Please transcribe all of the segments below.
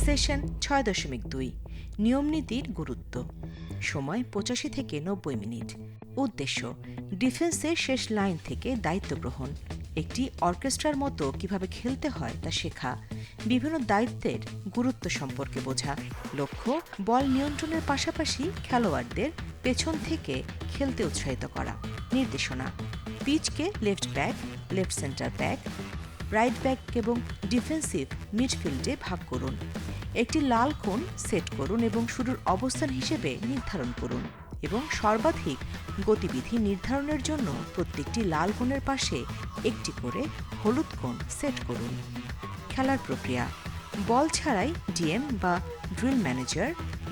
Session ৬.২ নিয়মনীতির গুরুত্ব। সময় ৮৫ থেকে ৯০ মিনিট। উদ্দেশ্য ডিফেন্সের শেষ লাইন থেকে দায়িত্ব গ্রহণ, একটি অর্কেস্ট্রার মতো কিভাবে খেলতে হয় তা শেখা, বিভিন্ন দায়িত্বের গুরুত্ব সম্পর্কে বোঝা। লক্ষ্য বল নিয়ন্ত্রণের পাশাপাশি খেলোয়াড়দের পেছন থেকে খেলতে উৎসাহিত করা। নির্দেশনা পিচকে left back, left center back, right back এবং ডিফেন্সিভ মিডফিল্ডে ভাগ করুন। একটি লাল কোণ সেট করুন এবং শুরুর অবস্থান হিসেবে নির্ধারণ করুন এবং সর্বাধিক গতিবিধি নির্ধারণের জন্য প্রত্যেকটি লাল কোণের পাশে একটি করে হলুদ কোণ সেট করুন। খেলার প্রক্রিয়া বল ছাড়াই ডিএম বা ড্রিল ম্যানেজার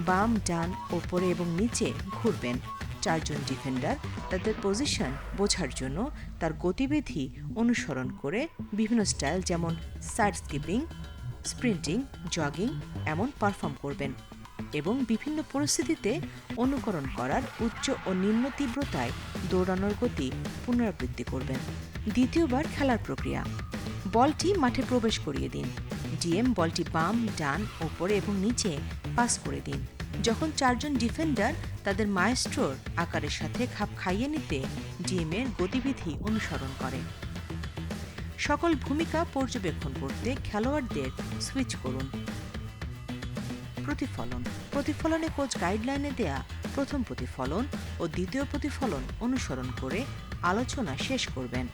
বাম, ডান, ওপরে এবং নিচে ঘুরবেন। ৪ জন ডিফেন্ডার তাদের পজিশন বোঝার জন্য তার গতিবিধি অনুসরণ করে বিভিন্ন স্টাইল যেমন সাইড স্কিপিং, স্প্রিন্টিং, জগিং এমন পারফর্ম করবেন এবং বিভিন্ন পরিস্থিতিতে অনুকরণ করার উচ্চ ও নিম্ন তীব্রতায় দৌড়ানোর গতি পুনরাবৃত্তি করবেন। দ্বিতীয়বার খেলার প্রক্রিয়া বলটি মাঠে প্রবেশ করিয়ে দিন। ডিএম বলটি বাম, ডান, ওপরে এবং নিচে পাস করে দিন। যখন ৪ জন ডিফেন্ডার তাদের মায়েস্ট্রোর আকারের সাথে খাপ খাইয়ে নিতে ডিএমের গতিবিধি অনুসরণ করে। সকল ভূমিকা পর্যবেক্ষণ করতে খেলোয়াড়দের সুইচ করুন। প্রতিফলন প্রতিফলনে কোচ গাইডলাইনে দেয়া প্রথম প্রতিফলন ও দ্বিতীয় প্রতিফলন অনুসরণ করে আলোচনা শেষ করবেন।